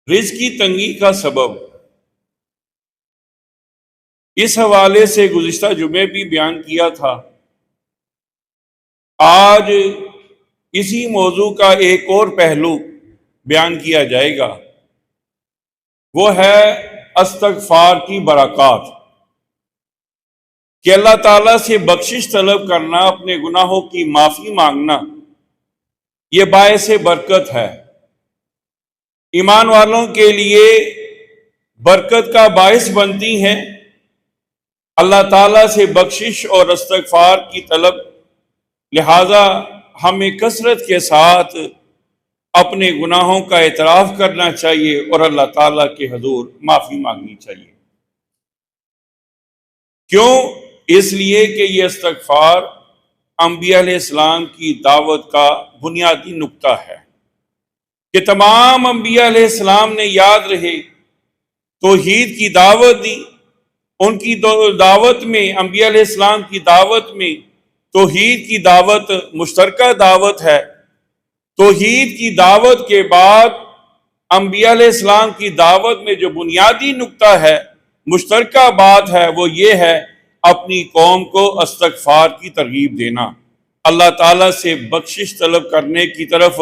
رزق کی تنگی کا سبب، اس حوالے سے گزشتہ جمعے بھی بیان کیا تھا۔ آج اسی موضوع کا ایک اور پہلو بیان کیا جائے گا، وہ ہے استغفار کی برکات، کہ اللہ تعالیٰ سے بخشش طلب کرنا، اپنے گناہوں کی معافی مانگنا، یہ باعث برکت ہے۔ ایمان والوں کے لیے برکت کا باعث بنتی ہیں اللہ تعالیٰ سے بخشش اور استغفار کی طلب، لہذا ہمیں کثرت کے ساتھ اپنے گناہوں کا اعتراف کرنا چاہیے اور اللہ تعالیٰ کے حضور معافی مانگنی چاہیے۔ کیوں؟ اس لیے کہ یہ استغفار انبیاء علیہ السلام کی دعوت کا بنیادی نقطہ ہے، کہ تمام انبیاء علیہ السلام نے یاد رہے توحید کی دعوت دی۔ ان کی دعوت میں، انبیاء علیہ السلام کی دعوت میں توحید کی دعوت مشترکہ دعوت ہے۔ توحید کی دعوت کے بعد انبیاء علیہ السلام کی دعوت میں جو بنیادی نقطہ ہے، مشترکہ بات ہے، وہ یہ ہے اپنی قوم کو استغفار کی ترغیب دینا، اللہ تعالیٰ سے بخشش طلب کرنے کی طرف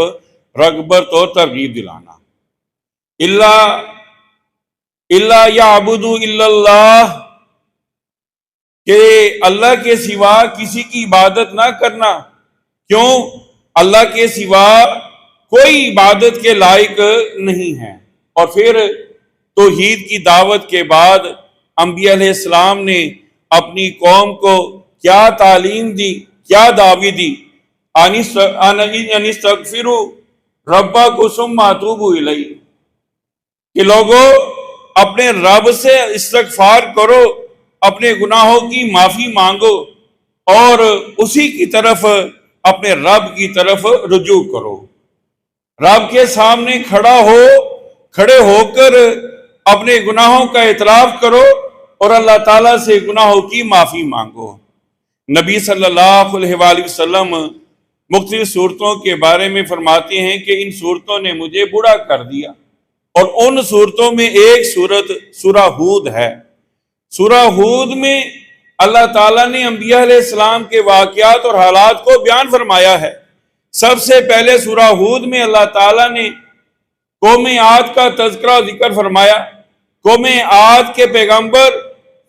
رغبت اور ترغیب دلانا۔ اللہ یعبدوا الا اللہ، کہ اللہ کے سوا کسی کی عبادت نہ کرنا۔ کیوں؟ اللہ کے سوا کوئی عبادت کے لائق نہیں ہے۔ اور پھر توحید کی دعوت کے بعد انبیاء علیہ السلام نے اپنی قوم کو کیا تعلیم دی، کیا دعوت دی؟ ان استغفروا ربکم ثم توبوا الیہ، کہ لوگوں اپنے رب سے استغفار کرو، اپنے گناہوں کی معافی مانگو اور اسی کی طرف، اپنے رب کی طرف رجوع کرو۔ رب کے سامنے کھڑے ہو کر اپنے گناہوں کا اعتراف کرو اور اللہ تعالیٰ سے گناہوں کی معافی مانگو۔ نبی صلی اللہ علیہ وآلہ وسلم مختلف صورتوں کے بارے میں فرماتے ہیں کہ ان صورتوں نے مجھے بوڑھا کر دیا، اور ان صورتوں میں ایک صورت سورہ ہود ہے۔ سورہ ہود میں اللہ تعالیٰ نے انبیاء علیہ السلام کے واقعات اور حالات کو بیان فرمایا ہے۔ سب سے پہلے سورہ ہود میں اللہ تعالیٰ نے قوم عاد کا تذکرہ ذکر فرمایا، قوم عاد کے پیغمبر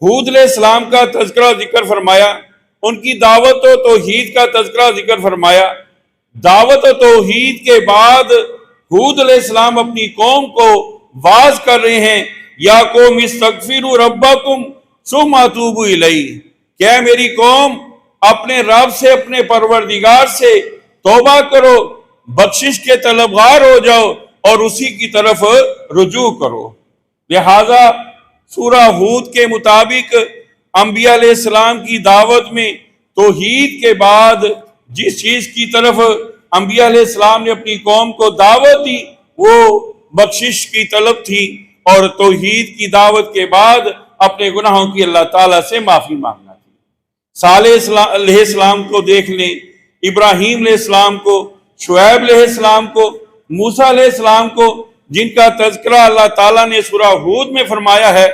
ہود علیہ السلام کا تذکرہ ذکر فرمایا، ان کی دعوت و توحید کا تذکرہ ذکر فرمایا۔ دعوت و توحید کے بعد ہود علیہ السلام اپنی قوم کو واعظ کر رہے ہیں، یا قوم استغفروا ربکم ثم توبوا الیہ، کہ اے میری قوم اپنے رب سے، اپنے پروردگار سے توبہ کرو، بخشش کے طلبگار ہو جاؤ اور اسی کی طرف رجوع کرو۔ لہذا سورہ ہود کے مطابق انبیاء علیہ السلام کی دعوت میں توحید کے بعد جس چیز کی طرف انبیاء علیہ السلام نے اپنی قوم کو دعوت دی، وہ بخشش کی طلب تھی، اور توحید کی دعوت کے بعد اپنے گناہوں کی اللہ تعالیٰ سے معافی مانگنا تھی۔ صالح علیہ السلام کو دیکھ لیں، ابراہیم علیہ السلام کو، شعیب علیہ السلام کو، موسیٰ علیہ السلام کو، جن کا تذکرہ اللہ تعالیٰ نے سورہ ہود میں فرمایا ہے۔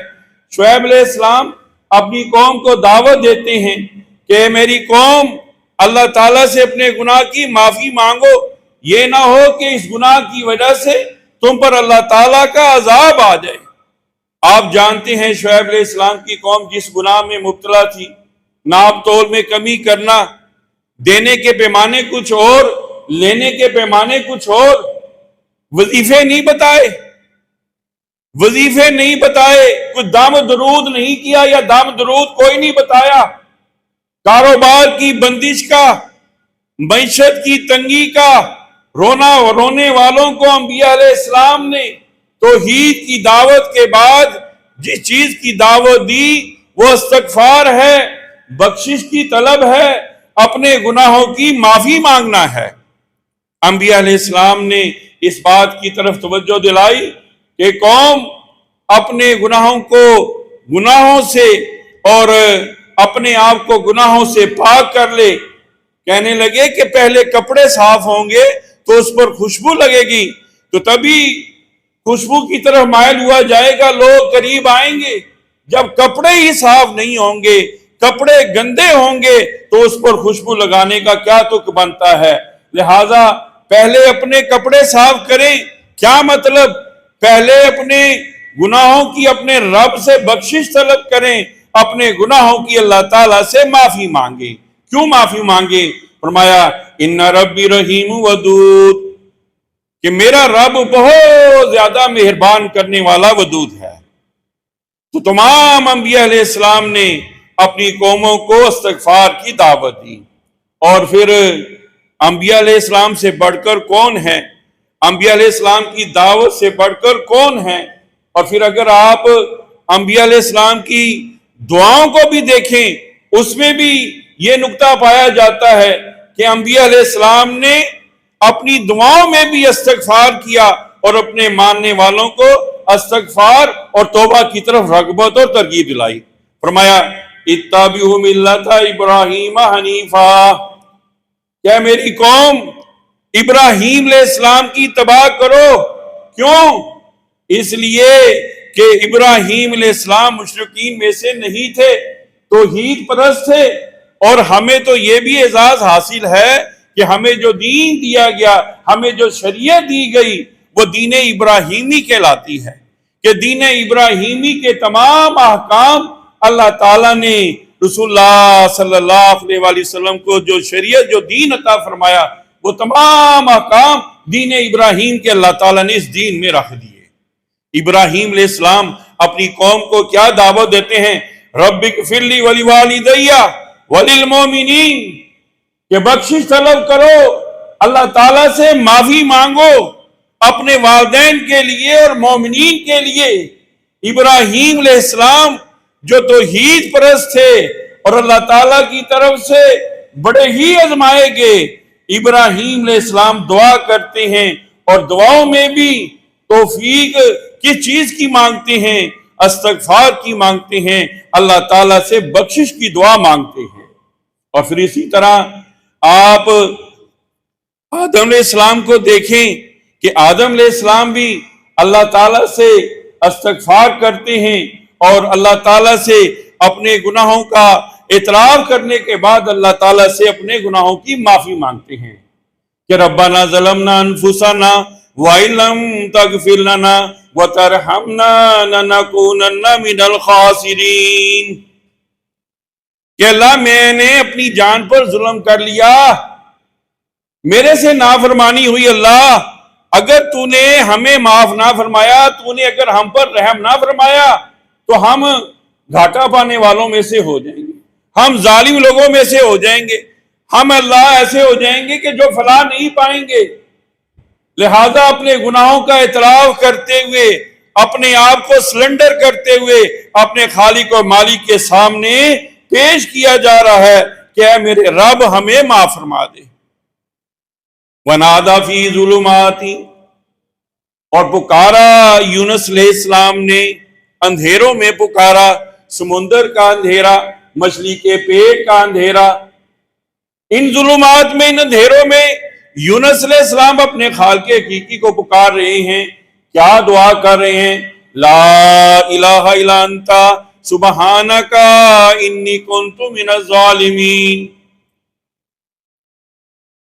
شعیب علیہ السلام اپنی قوم کو دعوت دیتے ہیں کہ میری قوم اللہ تعالیٰ سے اپنے گناہ کی معافی مانگو، یہ نہ ہو کہ اس گناہ کی وجہ سے تم پر اللہ تعالیٰ کا عذاب آ جائے۔ آپ جانتے ہیں شعیب علیہ السلام کی قوم جس گناہ میں مبتلا تھی، ناپ تول میں کمی کرنا، دینے کے پیمانے کچھ اور، لینے کے پیمانے کچھ اور، وظیفے نہیں بتائے، کچھ دام درود نہیں کیا، یا دام درود کوئی نہیں بتایا، کاروبار کی بندش کا، معیشت کی تنگی کا، رونے والوں کو انبیاء علیہ السلام نے توحید کی دعوت کے بعد جس چیز کی دعوت دی وہ استغفار ہے، بخشش کی طلب ہے، اپنے گناہوں کی معافی مانگنا ہے۔ انبیاء علیہ السلام نے اس بات کی طرف توجہ دلائی کہ قوم اپنے گناہوں سے اور اپنے آپ کو گناہوں سے پاک کر لے۔ کہنے لگے کہ پہلے کپڑے صاف ہوں گے تو اس پر خوشبو لگے گی، تو تبھی خوشبو کی طرف مائل ہوا جائے گا، لوگ قریب آئیں گے۔ جب کپڑے ہی صاف نہیں ہوں گے، کپڑے گندے ہوں گے، تو اس پر خوشبو لگانے کا کیا تک بنتا ہے؟ لہذا پہلے اپنے کپڑے صاف کریں۔ کیا مطلب؟ پہلے اپنے گناہوں کی اپنے رب سے بخشش طلب کریں، اپنے گناہوں کی اللہ تعالیٰ سے معافی مانگیں۔ کیوں معافی مانگے؟ فرمایا ان ربی رحیم ودود، کہ میرا رب بہت زیادہ مہربان کرنے والا ودود ہے۔ تو تمام انبیاء علیہ السلام نے اپنی قوموں کو استغفار کی دعوت دی۔ اور پھر انبیاء علیہ السلام سے بڑھ کر کون ہے؟ انبیاء علیہ السلام کی دعوت سے بڑھ کر کون ہے؟ اور پھر اگر آپ انبیاء علیہ السلام کی دعاؤں کو بھی دیکھیں، اس میں بھی یہ نقطہ پایا جاتا ہے کہ انبیاء علیہ السلام نے اپنی دعاؤں میں بھی استغفار کیا اور اپنے ماننے والوں کو استغفار اور توبہ کی طرف رغبت اور ترغیب دلائی۔ فرمایا اتبعوا ملت ابراہیم حنیفا، کیا میری قوم ابراہیم علیہ السلام کی اتباع کرو۔ کیوں؟ اس لیے کہ ابراہیم علیہ السلام مشرکین میں سے نہیں تھے، توحید پرست تھے، اور ہمیں تو یہ بھی اعزاز حاصل ہے کہ ہمیں جو دین دیا گیا، ہمیں جو شریعت دی گئی، وہ دین ابراہیمی کہلاتی ہے، کہ دین ابراہیمی کے تمام احکام اللہ تعالیٰ نے رسول اللہ صلی اللہ علیہ وآلہ وسلم کو جو شریعت، جو دین عطا فرمایا، وہ تمام احکام دین ابراہیم کے اللہ تعالیٰ نے اس دین میں رکھ دیے۔ ابراہیم علیہ السلام اپنی قوم کو کیا دعوت دیتے ہیں؟ رب اغفر لی ولوالدی وللمؤمنین، کہ بخشش طلب کرو، اللہ تعالیٰ سے معافی مانگو اپنے والدین کے لیے اور مومنین کے لیے۔ ابراہیم علیہ السلام جو توحید پرست تھے اور اللہ تعالیٰ کی طرف سے بڑے ہی آزمائے گئے، ابراہیم علیہ السلام دعا کرتے ہیں، اور دعاؤں میں بھی توفیق کس چیز کی مانگتے ہیں؟ استغفار کی مانگتے ہیں، اللہ تعالیٰ سے بخشش کی دعا مانگتے ہیں۔ اور پھر اسی طرح آپ آدم علیہ السلام کو دیکھیں کہ آدم علیہ السلام بھی اللہ تعالیٰ سے استغفار کرتے ہیں، اور اللہ تعالیٰ سے اپنے گناہوں کا اعتراف کرنے کے بعد اللہ تعالیٰ سے اپنے گناہوں کی معافی مانگتے ہیں کہ ربنا ظلمنا انفسنا وَإِن لَّمْ تَغْفِرْ لَنَا وَتَرْحَمْنَا لَنَكُونَنَّ مِنَ الْخَاسِرِينَ، کہ اللہ میں نے اپنی جان پر ظلم کر لیا، میرے سے نافرمانی ہوئی۔ اللہ اگر تو نے ہمیں معاف نہ فرمایا، تو نے اگر ہم پر رحم نہ فرمایا، تو ہم گھاٹا پانے والوں میں سے ہو جائیں گے، ہم ظالم لوگوں میں سے ہو جائیں گے، ہم اللہ ایسے ہو جائیں گے کہ جو فلاح نہیں پائیں گے۔ لہذا اپنے گناہوں کا اعتراف کرتے ہوئے، اپنے آپ کو سلنڈر کرتے ہوئے اپنے خالق و مالک کے سامنے پیش کیا جا رہا ہے کہ اے میرے رب ہمیں معاف فرما دے۔ وَنَادَى فِي ظُلُمَاتٍ، اور پکارا یونس علیہ السلام نے اندھیروں میں پکارا، سمندر کا اندھیرا، مچھلی کے پیٹ کا اندھیرا، ان ظلمات میں، ان اندھیروں میں یونس علیہ السلام اپنے خالق حقیقی کو پکار رہے ہیں۔ کیا دعا کر رہے ہیں؟ لا الہ الا انت سبحانک انی کنت من الظالمین۔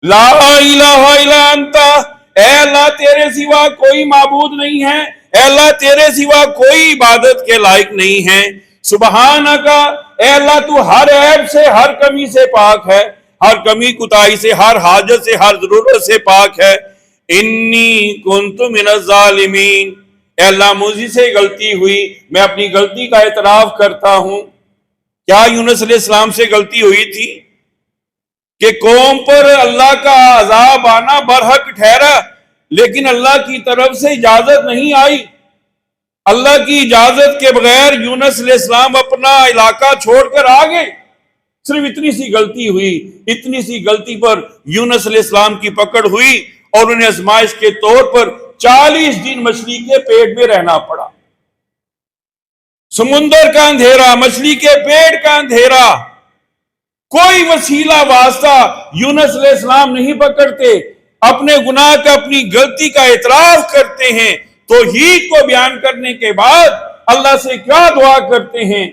لا الہ الا انت، اے اللہ تیرے سوا کوئی معبود نہیں ہے، اے اللہ تیرے سوا کوئی عبادت کے لائق نہیں ہے۔ سبحانک، اے اللہ تو ہر عیب سے، ہر کمی سے پاک ہے، ہر کمی کوتاہی سے، ہر حاجت سے، ہر ضرورت سے پاک ہے۔ انی کنت من الظالمین، اے اللہ مجھ سے غلطی ہوئی، میں اپنی غلطی کا اعتراف کرتا ہوں۔ کیا یونس علیہ السلام سے غلطی ہوئی تھی کہ قوم پر اللہ کا عذاب آنا برحق ٹھہرا، لیکن اللہ کی طرف سے اجازت نہیں آئی؟ اللہ کی اجازت کے بغیر یونس علیہ السلام اپنا علاقہ چھوڑ کر آ گئے۔ صرف اتنی سی غلطی ہوئی، اتنی سی غلطی پر یونس علیہ السلام کی پکڑ ہوئی اور انہیں آزمائش کے طور پر 40 دن مچھلی کے پیٹ میں رہنا پڑا۔ سمندر کا اندھیرا، مچھلی کے پیٹ کا اندھیرا، کوئی وسیلہ واسطہ یونس علیہ السلام نہیں پکڑتے، اپنے گناہ کا، اپنی غلطی کا اعتراف کرتے ہیں، توحید کو بیان کرنے کے بعد اللہ سے کیا دعا کرتے ہیں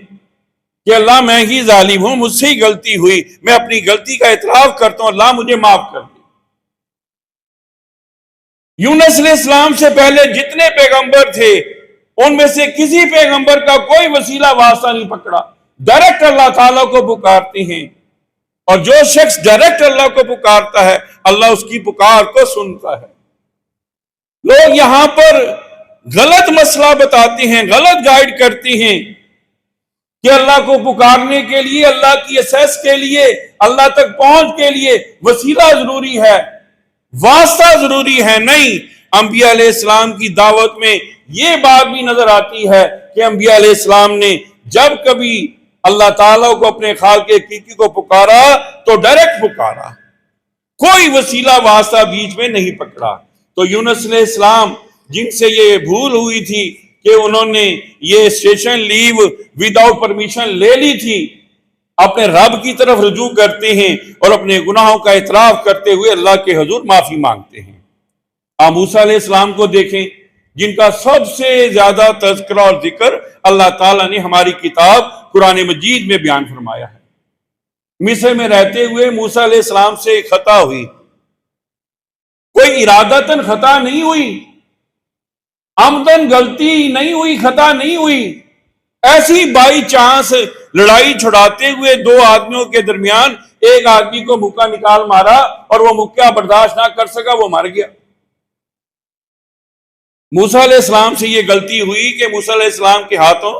کہ اللہ میں ہی ظالم ہوں، مجھ سے ہی غلطی ہوئی، میں اپنی غلطی کا اعتراف کرتا ہوں، اللہ مجھے معاف کر دے۔ یونس علیہ السلام سے پہلے جتنے پیغمبر تھے ان میں سے کسی پیغمبر کا کوئی وسیلہ واسطہ نہیں پکڑا، ڈائریکٹ اللہ تعالیٰ کو پکارتے ہیں، اور جو شخص ڈائریکٹ اللہ کو پکارتا ہے اللہ اس کی پکار کو سنتا ہے۔ لوگ یہاں پر غلط مسئلہ بتاتے ہیں، غلط گائیڈ کرتے ہیں کہ اللہ کو پکارنے کے لیے، اللہ کی اسیس کے لیے، اللہ تک پہنچ کے لیے وسیلہ ضروری ہے، واسطہ ضروری ہے۔ نہیں، انبیاء علیہ السلام کی دعوت میں یہ بات بھی نظر آتی ہے کہ انبیاء علیہ السلام نے جب کبھی اللہ تعالیٰ کو اپنے خالق حقیقی کو پکارا تو ڈائریکٹ پکارا، کوئی وسیلہ واسطہ بیچ میں نہیں پکڑا۔ تو یونس علیہ السلام جن سے یہ بھول ہوئی تھی کہ انہوں نے یہ اسٹیشن لیو وداؤٹ پرمیشن لے لی تھی، اپنے رب کی طرف رجوع کرتے ہیں اور اپنے گناہوں کا اعتراف کرتے ہوئے اللہ کے حضور معافی مانگتے ہیں۔ آپ موسیٰ علیہ السلام کو دیکھیں جن کا سب سے زیادہ تذکرہ اور ذکر اللہ تعالیٰ نے ہماری کتاب قرآن مجید میں بیان فرمایا ہے۔ مصر میں رہتے ہوئے موسیٰ علیہ السلام سے ایک خطا ہوئی، کوئی ارادتاً خطا نہیں ہوئی، عمدن غلطی نہیں ہوئی، خطا نہیں ہوئی، ایسی بائی چانس لڑائی چھڑاتے ہوئے دو آدمیوں کے درمیان ایک آدمی کو مکہ نکال مارا اور وہ مکہ برداشت نہ کر سکا، وہ مر گیا۔ موسیٰ علیہ السلام سے یہ غلطی ہوئی کہ موسیٰ علیہ السلام کے ہاتھوں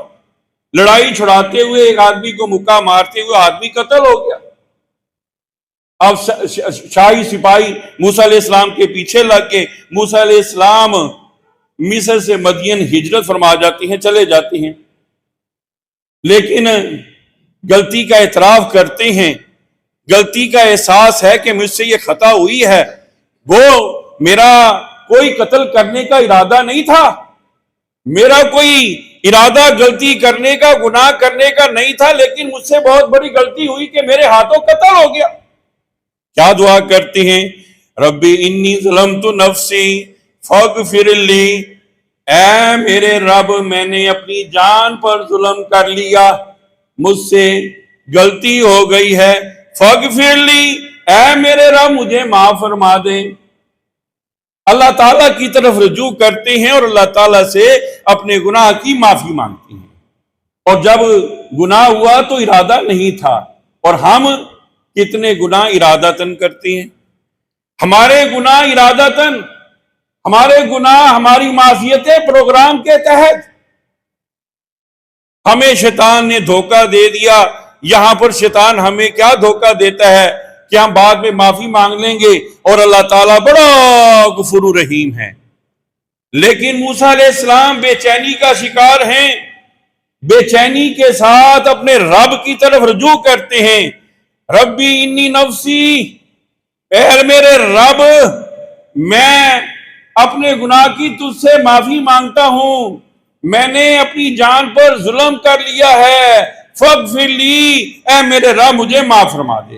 لڑائی چھڑاتے ہوئے ایک آدمی کو مکہ مارتے ہوئے آدمی قتل ہو گیا۔ اب شاہی سپاہی موسیٰ علیہ السلام کے پیچھے لگ کے موسیٰ علیہ السلام مصر سے مدین ہجرت فرما جاتے ہیں، چلے جاتے ہیں، لیکن غلطی کا اعتراف کرتے ہیں، غلطی کا احساس ہے کہ مجھ سے یہ خطا ہوئی ہے، وہ میرا کوئی قتل کرنے کا ارادہ نہیں تھا، میرا کوئی ارادہ غلطی کرنے کا، گناہ کرنے کا نہیں تھا، لیکن مجھ سے بہت بڑی غلطی ہوئی کہ میرے ہاتھوں قتل ہو گیا۔ کیا دعا کرتے ہیں؟ ربی انی ظلمت نفسی فاغفر لی، اے میرے رب میں نے اپنی جان پر ظلم کر لیا، مجھ سے غلطی ہو گئی ہے، فاغفر لی، اے میرے رب مجھے معاف فرما دے۔ اللہ تعالیٰ کی طرف رجوع کرتے ہیں اور اللہ تعالیٰ سے اپنے گناہ کی معافی مانگتے ہیں، اور جب گناہ ہوا تو ارادہ نہیں تھا، اور ہم کتنے گناہ ارادتاً کرتے ہیں، ہمارے گناہ ارادتاً، ہمارے گناہ، ہماری معصیتیں پروگرام کے تحت، ہمیں شیطان نے دھوکہ دے دیا۔ یہاں پر شیطان ہمیں کیا دھوکہ دیتا ہے کہ ہم بعد میں معافی مانگ لیں گے اور اللہ تعالیٰ بڑا غفور رحیم ہے، لیکن موسیٰ علیہ السلام بے چینی کا شکار ہیں، بے چینی کے ساتھ اپنے رب کی طرف رجوع کرتے ہیں۔ ربی انی نفسی، اے میرے رب میں اپنے گناہ کی تجھ سے معافی مانگتا ہوں، میں نے اپنی جان پر ظلم کر لیا ہے، فاغفر لی، اے میرے رب مجھے معاف فرما دے۔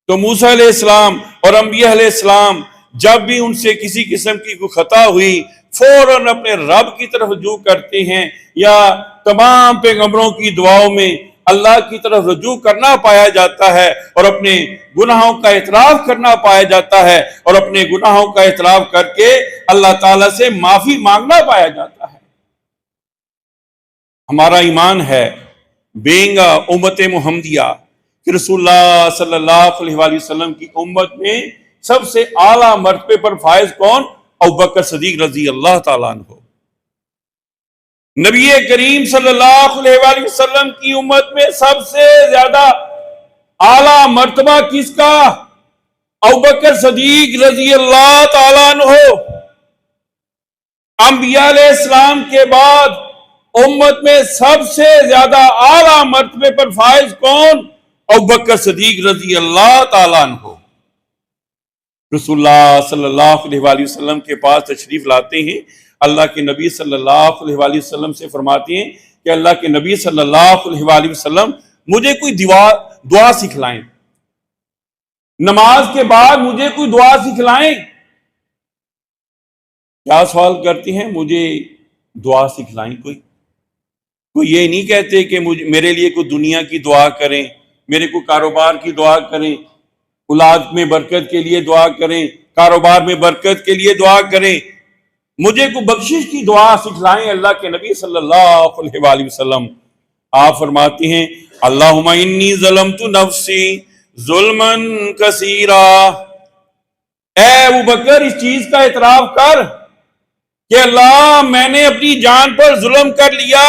تو موسیٰ علیہ السلام اور انبیاء علیہ السلام جب بھی ان سے کسی قسم کی کوئی خطا ہوئی فوراً اپنے رب کی طرف رجوع کرتے ہیں، یا تمام پیغمبروں کی دعاؤں میں اللہ کی طرف رجوع کرنا پایا جاتا ہے اور اپنے گناہوں کا اعتراف کرنا پایا جاتا ہے، اور اپنے گناہوں کا اعتراف کر کے اللہ تعالیٰ سے معافی مانگنا پایا جاتا ہے۔ ہمارا ایمان ہے بینگ امت محمدیہ کہ رسول اللہ صلی اللہ علیہ وآلہ وسلم کی امت میں سب سے اعلیٰ مرتبے پر فائز کون؟ ابوبکر صدیق رضی اللہ تعالیٰ عنہ۔ نبی کریم صلی اللہ علیہ وآلہ وسلم کی امت میں سب سے زیادہ اعلیٰ مرتبہ کس کا؟ ابوبکر صدیق رضی اللہ تعالیٰ عنہ۔ انبیاء علیہ السلام کے بعد امت میں سب سے زیادہ اعلیٰ مرتبے پر فائز کون؟ ابوبکر صدیق رضی اللہ تعالیٰ عنہ۔ رسول اللہ صلی اللہ علیہ وآلہ وسلم کے پاس تشریف لاتے ہیں، اللہ کے نبی صلی اللہ علیہ وآلہ وسلم سے فرماتے ہیں کہ اللہ کے نبی صلی اللہ علیہ وآلہ وسلم مجھے کوئی دعا سکھلائیں، نماز کے بعد مجھے کوئی دعا سکھلائیں۔ کیا سوال کرتے ہیں؟ مجھے دعا سکھلائیں کوئی یہ نہیں کہتے کہ میرے لیے کوئی دنیا کی دعا کریں، میرے کو کاروبار کی دعا کریں، اولاد میں برکت کے لیے دعا کریں، کاروبار میں برکت کے لیے دعا کریں، مجھے کو بخشش کی دعا سکھلائیں۔ اللہ کے نبی صلی اللہ علیہ وآلہ وسلم آپ فرماتے ہیں اللہم انی ظلمت نفسی ظلما کثیرا، اے ابوبکر اس چیز کا اعتراف کر کہ اللہ میں نے اپنی جان پر ظلم کر لیا،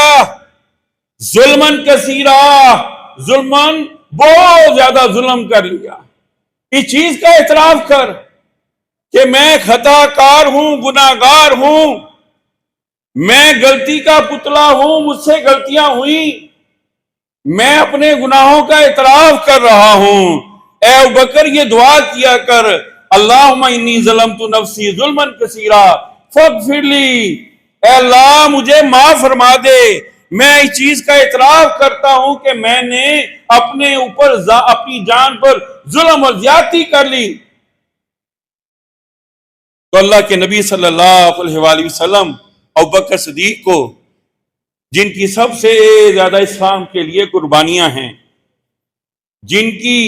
ظلمن کثیرا، ظلمن بہت زیادہ ظلم کر لیا، اس چیز کا اعتراف کر کہ میں خطا کار ہوں، گناہ گار ہوں، میں غلطی کا پتلا ہوں، مجھ سے غلطیاں ہوئیں، میں اپنے گناہوں کا اعتراف کر رہا ہوں۔ اے ابوبکر یہ دعا کیا کر اللہم انی ظلمت نفسی ظلما کثیرا فاغفر لی، اے اللہ مجھے معاف فرما دے، میں اس چیز کا اعتراف کرتا ہوں کہ میں نے اپنے اوپر اپنی جان پر ظلم اور زیادتی کر لی۔ تو اللہ کے نبی صلی اللہ علیہ وآلہ وسلم ابوبکر صدیق کو، جن کی سب سے زیادہ اسلام کے لیے قربانیاں ہیں، جن کی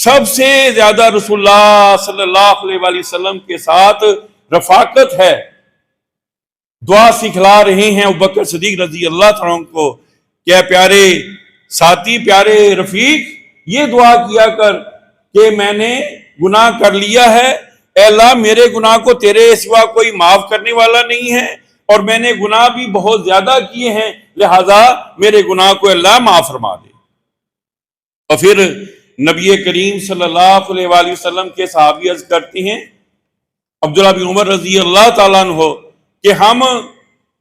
سب سے زیادہ رسول اللہ صلی اللہ علیہ وآلہ وسلم کے ساتھ رفاقت ہے، دعا سکھلا رہے ہیں ابوبکر صدیق رضی اللہ تعالیٰ عنہ کو کہ اے پیارے ساتھی، پیارے رفیق، یہ دعا کیا کر کہ میں نے گناہ کر لیا ہے، اے اللہ میرے گناہ کو تیرے سوا کوئی معاف کرنے والا نہیں ہے، اور میں نے گناہ بھی بہت زیادہ کیے ہیں، لہذا میرے گناہ کو اللہ معاف فرما دے۔ اور پھر نبی کریم صلی اللہ علیہ وآلہ وسلم کے صحابی عرض کرتے ہیں عبداللہ بن عمر رضی اللہ تعالیٰ عنہ کہ ہم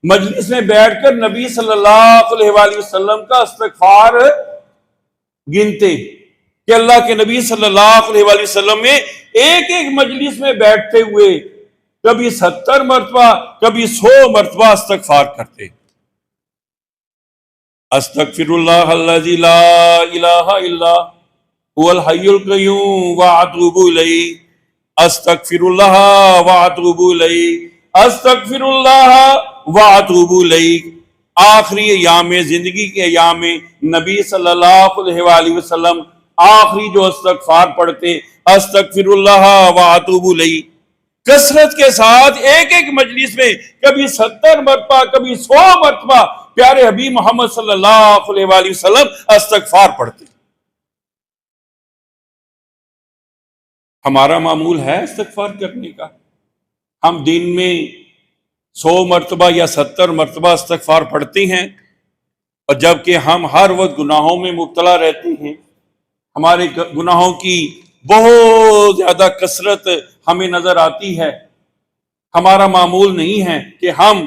مجلس میں بیٹھ کر نبی صلی اللہ علیہ وآلہ وسلم کا استغفار گنتے کہ اللہ کے نبی صلی اللہ علیہ وآلہ وسلم میں ایک ایک مجلس میں بیٹھتے ہوئے کبھی 70 مرتبہ کبھی 100 مرتبہ استغفار کرتے۔ استغفر اللہ الذی لا الہ الا هو الحی القیوم واتوب الیہ، استغفر اللہ واتوب الیہ، استغفر اللہ واتوب الیہ۔ آخری ایام زندگی کے ایام نبی صلی اللہ علیہ وآلہ وسلم آخری جو استغفار پڑھتے استغفر اللہ واتوب الیہ، کثرت کے ساتھ ایک ایک مجلس میں کبھی 70 مرتبہ کبھی 100 مرتبہ پیارے حبیب محمد صلی اللہ علیہ وآلہ وسلم استغفار پڑھتے۔ ہمارا معمول ہے استغفار کرنے کا؟ ہم دن میں 100 مرتبہ یا 70 مرتبہ استغفار پڑھتے ہیں، اور جبکہ ہم ہر وقت گناہوں میں مبتلا رہتے ہیں، ہمارے گناہوں کی بہت زیادہ کثرت ہمیں نظر آتی ہے۔ ہمارا معمول نہیں ہے کہ ہم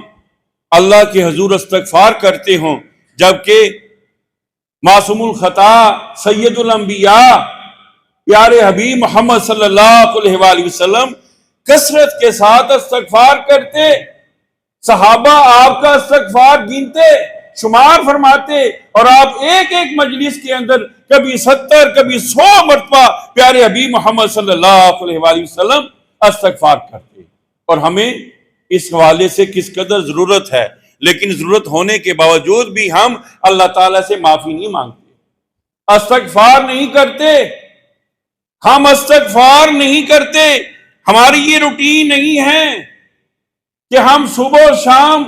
اللہ کے حضور استغفار کرتے ہوں، جبکہ معصوم الخطا سید الانبیاء پیارے حبیب محمد صلی اللہ علیہ وآلہ وسلم کثرت کے ساتھ استغفار کرتے، صحابہ آپ کا استغفار گنتے، شمار فرماتے، اور آپ ایک ایک مجلس کے اندر کبھی 70 کبھی 100 مرتبہ پیارے حبیب محمد صلی اللہ علیہ وآلہ وسلم استغفار کرتے۔ اور ہمیں اس حوالے سے کس قدر ضرورت ہے، لیکن ضرورت ہونے کے باوجود بھی ہم اللہ تعالیٰ سے معافی نہیں مانگتے، استغفار نہیں کرتے، ہم استغفار نہیں کرتے۔ ہماری یہ روٹین نہیں ہے کہ ہم صبح و شام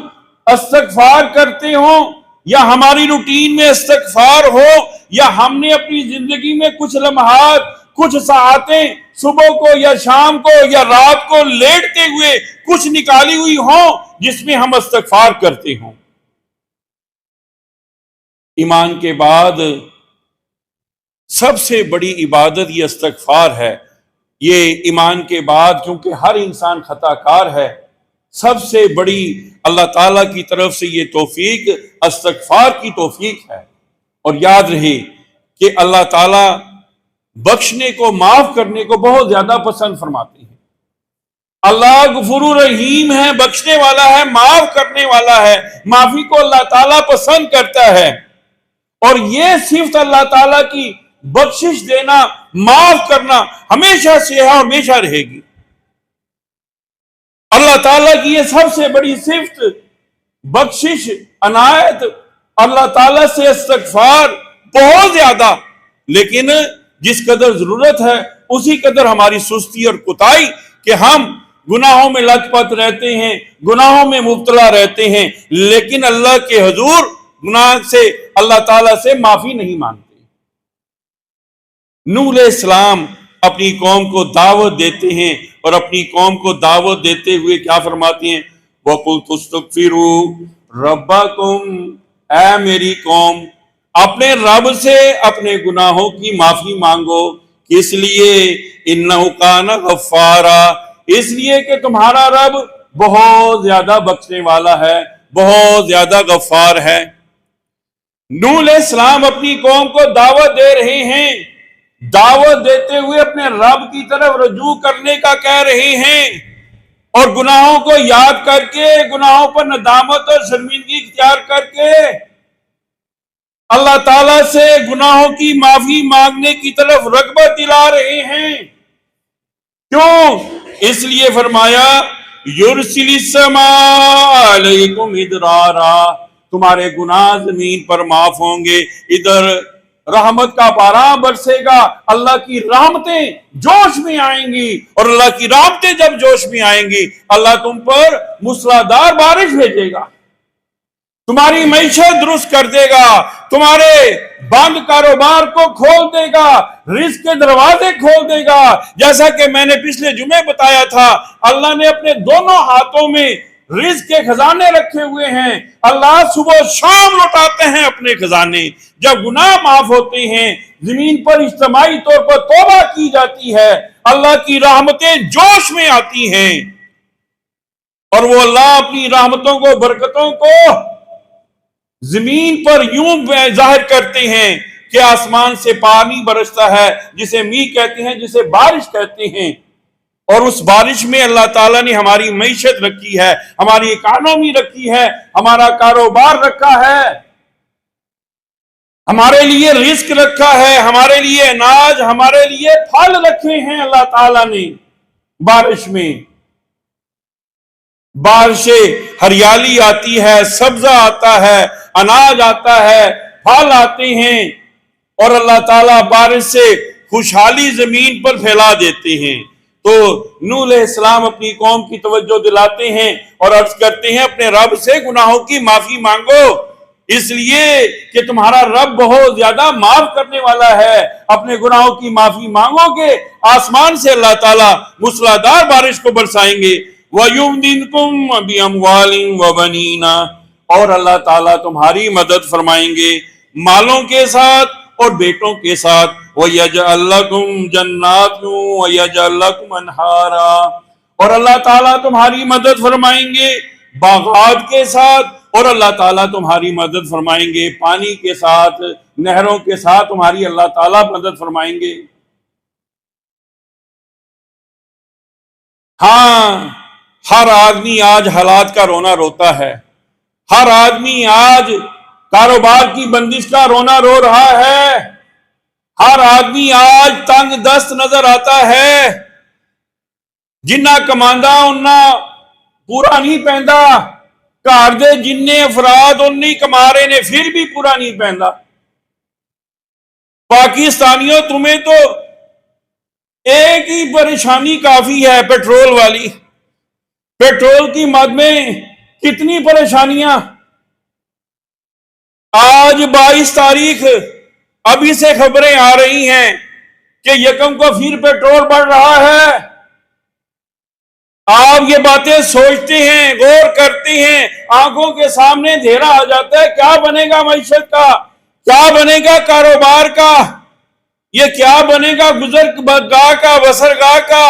استغفار کرتے ہوں، یا ہماری روٹین میں استغفار ہو، یا ہم نے اپنی زندگی میں کچھ لمحات کچھ ساعتیں صبح کو یا شام کو یا رات کو لیٹتے ہوئے کچھ نکالی ہوئی ہوں جس میں ہم استغفار کرتے ہوں۔ ایمان کے بعد سب سے بڑی عبادت یہ استغفار ہے۔ یہ ایمان کے بعد، کیونکہ ہر انسان خطا کار ہے، سب سے بڑی اللہ تعالیٰ کی طرف سے یہ توفیق استغفار کی توفیق ہے۔ اور یاد رہے کہ اللہ تعالیٰ بخشنے کو، معاف کرنے کو بہت زیادہ پسند فرماتے ہیں۔ اللہ غفور رحیم ہے، بخشنے والا ہے، معاف کرنے والا ہے، معافی کو اللہ تعالیٰ پسند کرتا ہے۔ اور یہ صفت اللہ تعالیٰ کی بخشش دینا، معاف کرنا ہمیشہ سے ہے اور ہمیشہ رہے گی۔ اللہ تعالیٰ کی یہ سب سے بڑی صفت بخشش عنایت، اللہ تعالیٰ سے استغفار بہت زیادہ، لیکن جس قدر ضرورت ہے اسی قدر ہماری سستی اور کوتاہی کہ ہم گناہوں میں لت پت رہتے ہیں، گناہوں میں مبتلا رہتے ہیں، لیکن اللہ کے حضور گناہ سے اللہ تعالیٰ سے معافی نہیں مانگتے۔ نوح علیہ السلام اپنی قوم کو دعوت دیتے ہیں، اور اپنی قوم کو دعوت دیتے ہوئے کیا فرماتے ہیں؟ وَقُلْتُ اسْتَغْفِرُوا رَبَّكُمْ، اے میری قوم اپنے رب سے اپنے گناہوں کی معافی مانگو، کس لیے؟ إِنَّهُ كَانَ غَفَّارًا، اس لیے کہ تمہارا رب بہت زیادہ بخشنے والا ہے، بہت زیادہ غفار ہے۔ نوح علیہ السلام اپنی قوم کو دعوت دے رہے ہیں، دعوت دیتے ہوئے اپنے رب کی طرف رجوع کرنے کا کہہ رہے ہیں، اور گناہوں کو یاد کر کے، گناہوں پر ندامت اور شرمندگی اختیار کر کے اللہ تعالیٰ سے گناہوں کی معافی مانگنے کی طرف رغبت دلا رہے ہیں۔ کیوں؟ اس لیے فرمایا یرسل السماء علیکم مدرارا، تمہارے گناہ زمین پر معاف ہوں گے، ادھر رحمت کا باران برسے گا، اللہ کی رحمتیں جوش میں آئیں گی، اور اللہ کی رحمتیں جب جوش میں آئیں گی اللہ تم پر موسلادھار بارش بھیجے گا، تمہاری معیشت درست کر دے گا، تمہارے بند کاروبار کو کھول دے گا، رزق کے دروازے کھول دے گا۔ جیسا کہ میں نے پچھلے جمعے بتایا تھا، اللہ نے اپنے دونوں ہاتھوں میں رزق کے خزانے رکھے ہوئے ہیں، اللہ صبح و شام لوٹاتے ہیں اپنے خزانے۔ جب گناہ معاف ہوتے ہیں، زمین پر اجتماعی طور پر توبہ کی جاتی ہے، اللہ کی رحمتیں جوش میں آتی ہیں، اور وہ اللہ اپنی رحمتوں کو، برکتوں کو زمین پر یوں ظاہر کرتے ہیں کہ آسمان سے پانی برستا ہے، جسے میہ کہتے ہیں، جسے بارش کہتے ہیں، اور اس بارش میں اللہ تعالیٰ نے ہماری معیشت رکھی ہے، ہماری اکانومی رکھی ہے، ہمارا کاروبار رکھا ہے، ہمارے لیے رزق رکھا ہے، ہمارے لیے اناج، ہمارے لیے پھل رکھے ہیں اللہ تعالیٰ نے۔ بارش میں بارش سے ہریالی آتی ہے، سبزہ آتا ہے، اناج آتا ہے، پھل آتے ہیں، اور اللہ تعالیٰ بارش سے خوشحالی زمین پر پھیلا دیتے ہیں۔ تو نوح علیہ السلام اپنی قوم کی توجہ دلاتے ہیں اور عرض کرتے ہیں اپنے رب سے گناہوں کی معافی مانگو، اس لیے کہ تمہارا رب بہت زیادہ معاف کرنے والا ہے۔ اپنے گناہوں کی معافی مانگو گے، آسمان سے اللہ تعالیٰ موسلادھار بارش کو برسائیں گے۔ وَيُمْدِدْكُمْ بِأَمْوَالٍ وَبَنِينَ، اور اللہ تعالیٰ تمہاری مدد فرمائیں گے مالوں کے ساتھ اور بیٹوں کے ساتھ۔ وَيَجْعَلْ لَكُمْ جَنَّاتٍ وَيَجْعَلْ لَكُمْ أَنْهَارًا، اور اللہ تعالیٰ تمہاری مدد فرمائیں گے باغات کے ساتھ، اور اللہ تعالیٰ تمہاری مدد فرمائیں گے پانی کے ساتھ، نہروں کے ساتھ تمہاری اللہ تعالیٰ مدد فرمائیں گے۔ ہاں، ہر آدمی آج حالات کا رونا روتا ہے، ہر آدمی آج کاروبار کی بندش کا رونا رو رہا ہے، ہر آدمی آج تنگ دست نظر آتا ہے، جنہ کماندہ انہ پورا نہیں پہندا، گھر دے جننے افراد انہیں کما رہے نے پھر بھی پورا نہیں پہندا۔ پاکستانیوں تمہیں تو ایک ہی پریشانی کافی ہے، پیٹرول والی۔ پیٹرول کی مد میں کتنی پریشانیاں۔ آج 22 تاریخ ابھی سے خبریں آ رہی ہیں کہ یکم کو پھر پیٹرول بڑھ رہا ہے۔ آپ یہ باتیں سوچتے ہیں، غور کرتے ہیں، آنکھوں کے سامنے اندھیرا آ جاتا ہے، کیا بنے گا معیشت کا، کیا بنے گا کاروبار کا، یہ کیا بنے گا گزرگاہ کا، بسرگاہ کا،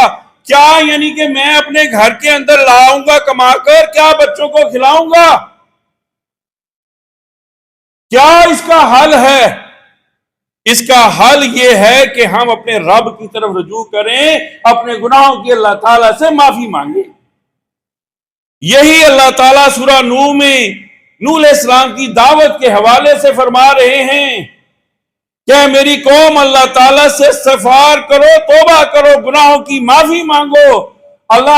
کیا یعنی کہ میں اپنے گھر کے اندر لاؤں گا کما کر، کیا بچوں کو کھلاؤں گا، کیا اس کا حل ہے؟ اس کا حل یہ ہے کہ ہم اپنے رب کی طرف رجوع کریں، اپنے گناہوں کی اللہ تعالیٰ سے معافی مانگیں۔ یہی اللہ تعالیٰ سورہ نوح میں نوح علیہ السلام کی دعوت کے حوالے سے فرما رہے ہیں کہ میری قوم اللہ تعالیٰ سے استغفار کرو، توبہ کرو، گناہوں کی معافی مانگو، اللہ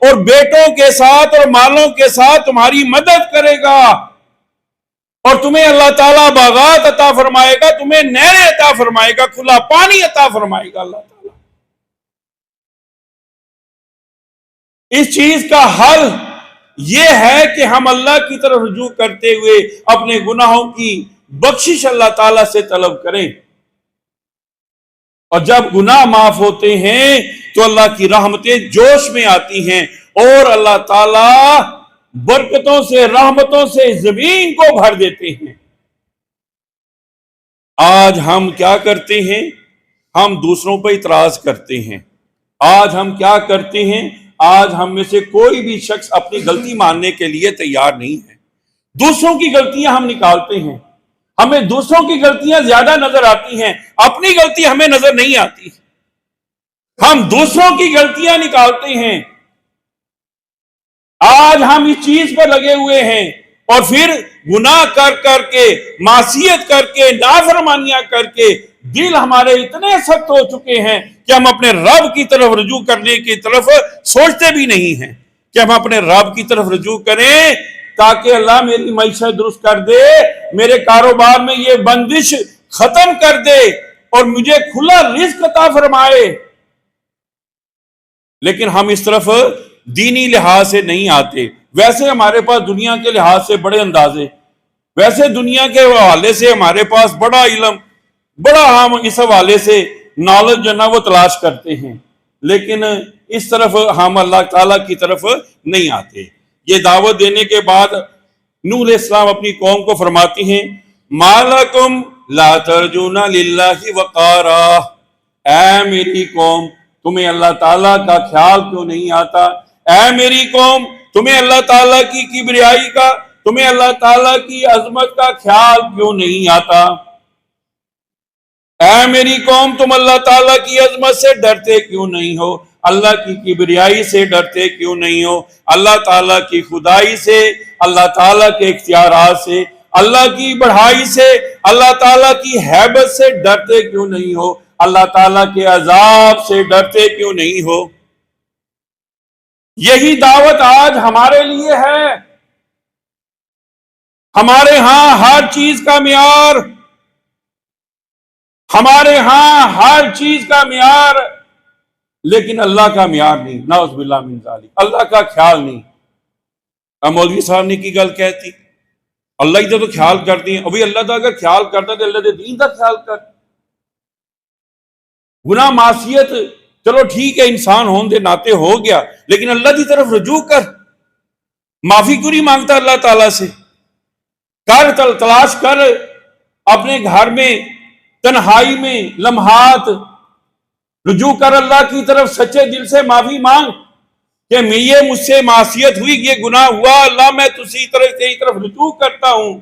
اور بیٹوں کے ساتھ اور مالوں کے ساتھ تمہاری مدد کرے گا، اور تمہیں اللہ تعالیٰ باغات عطا فرمائے گا، تمہیں نہریں عطا فرمائے گا، کھلا پانی عطا فرمائے گا اللہ تعالیٰ۔ اس چیز کا حل یہ ہے کہ ہم اللہ کی طرف رجوع کرتے ہوئے اپنے گناہوں کی بخشش اللہ تعالیٰ سے طلب کریں، اور جب گناہ معاف ہوتے ہیں تو اللہ کی رحمتیں جوش میں آتی ہیں اور اللہ تعالیٰ برکتوں سے رحمتوں سے زمین کو بھر دیتے ہیں۔ آج ہم کیا کرتے ہیں؟ ہم دوسروں پر اعتراض کرتے ہیں۔ آج ہم کیا کرتے ہیں؟ آج ہم میں سے کوئی بھی شخص اپنی غلطی ماننے کے لیے تیار نہیں ہے۔ دوسروں کی غلطیاں ہم نکالتے ہیں، ہمیں دوسروں کی غلطیاں زیادہ نظر آتی ہیں، اپنی غلطی ہمیں نظر نہیں آتی۔ ہم دوسروں کی غلطیاں نکالتے ہیں۔ آج ہم اس چیز پر لگے ہوئے ہیں اور پھر گناہ کر کر کے، معصیت کر کے، نافرمانیاں کر کے دل ہمارے اتنے سخت ہو چکے ہیں کہ ہم اپنے رب کی طرف رجوع کرنے کی طرف سوچتے بھی نہیں ہیں کہ ہم اپنے رب کی طرف رجوع کریں تاکہ اللہ میری معیشت درست کر دے، میرے کاروبار میں یہ بندش ختم کر دے اور مجھے کھلا رزق عطا فرمائے۔ لیکن ہم اس طرف دینی لحاظ سے نہیں آتے۔ ویسے ہمارے پاس دنیا کے لحاظ سے بڑے اندازے، ویسے دنیا کے حوالے سے ہمارے پاس بڑا علم، بڑا ہم اس حوالے سے نالج جو نا وہ تلاش کرتے ہیں، لیکن اس طرف ہم اللہ تعالیٰ کی طرف نہیں آتے۔ یہ دعوت دینے کے بعد نوح علیہ السلام اپنی قوم کو فرماتے ہیں، مالکم لا ترجون للہ وقارا، اے میری قوم تمہیں اللہ تعالیٰ کا خیال کیوں نہیں آتا؟ اے میری قوم تمہیں اللہ تعالیٰ کی کبریائی کا، تمہیں اللہ تعالیٰ کی عظمت کا خیال کیوں نہیں آتا؟ اے میری قوم تم اللہ تعالیٰ کی عظمت سے ڈرتے کیوں نہیں ہو؟ اللہ کی کبریائی سے ڈرتے کیوں نہیں ہو؟ اللہ تعالیٰ کی خدائی سے، اللہ تعالیٰ کے اختیارات سے، اللہ کی بڑھائی سے، اللہ تعالیٰ کی ہیبت سے ڈرتے کیوں نہیں ہو؟ اللہ تعالیٰ کے عذاب سے ڈرتے کیوں نہیں ہو؟ یہی دعوت آج ہمارے لیے ہے۔ ہمارے ہاں ہر چیز کا معیار، ہمارے ہاں ہر چیز کا معیار، لیکن اللہ کا معیار نہیں، نعوذ باللہ من ذالک، اللہ کا خیال نہیں۔ اب مولوی صاحب نے کی گل کہتی، اللہ ہی تو خیال کرتی ہیں، ابھی اللہ دا اگر خیال کرتا تو اللہ دے دین دا خیال کر۔ گناہ معصیت چلو ٹھیک ہے، انسان ہون دے ناطے ہو گیا، لیکن اللہ کی طرف رجوع کر، معافی کیوں نہیں مانگتا اللہ تعالیٰ سے؟ تلاش کر اپنے گھر میں تنہائی میں لمحات، رجوع کر اللہ کی طرف، سچے دل سے معافی مانگ کہ یہ مجھ سے معصیت ہوئی، یہ گناہ ہوا، اللہ میں تیری طرف رجوع کرتا ہوں،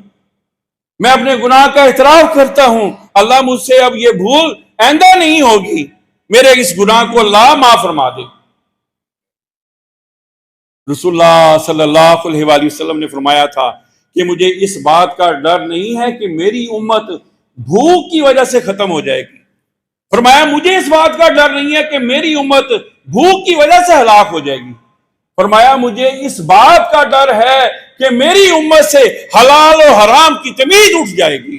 میں اپنے گناہ کا اعتراف کرتا ہوں، اللہ مجھ سے اب یہ بھول آئندہ نہیں ہوگی، میرے اس گناہ کو اللہ معاف فرما دے۔ رسول اللہ صلی اللہ علیہ وآلہ وسلم نے فرمایا تھا کہ مجھے اس بات کا ڈر نہیں ہے کہ میری امت بھوک کی وجہ سے ختم ہو جائے گی۔ فرمایا مجھے اس بات کا ڈر نہیں ہے کہ میری امت بھوک کی وجہ سے ہلاک ہو جائے گی۔ فرمایا مجھے اس بات کا ڈر ہے کہ میری امت سے حلال و حرام کی تمیز اٹھ جائے گی۔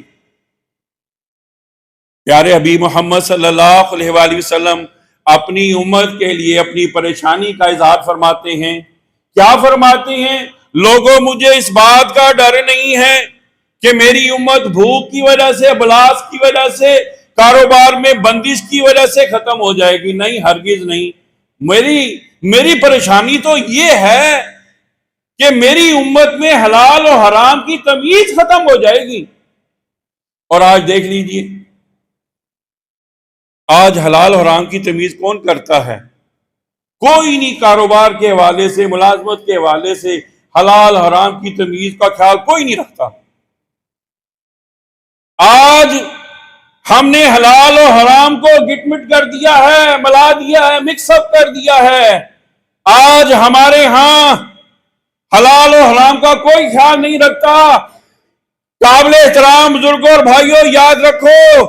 پیارے حبیب محمد صلی اللہ علیہ وآلہ وسلم اپنی امت کے لیے اپنی پریشانی کا اظہار فرماتے ہیں۔ کیا فرماتے ہیں؟ لوگوں مجھے اس بات کا ڈر نہیں ہے کہ میری امت بھوک کی وجہ سے، بلاس کی وجہ سے، کاروبار میں بندش کی وجہ سے ختم ہو جائے گی، نہیں، ہرگز نہیں۔ میری پریشانی تو یہ ہے کہ میری امت میں حلال و حرام کی تمیز ختم ہو جائے گی۔ اور آج دیکھ لیجئے، آج حلال و حرام کی تمیز کون کرتا ہے؟ کوئی نہیں، کاروبار کے حوالے سے، ملازمت کے حوالے سے حلال حرام کی تمیز کا خیال کوئی نہیں رکھتا۔ آج ہم نے حلال و حرام کو گٹ مٹ کر دیا ہے، ملا دیا ہے، مکس اپ کر دیا ہے۔ آج ہمارے ہاں حلال و حرام کا کوئی خیال نہیں رکھتا۔ قابل احترام بزرگوں اور بھائیوں، یاد رکھو،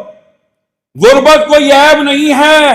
غربت کوئی عیب نہیں ہے،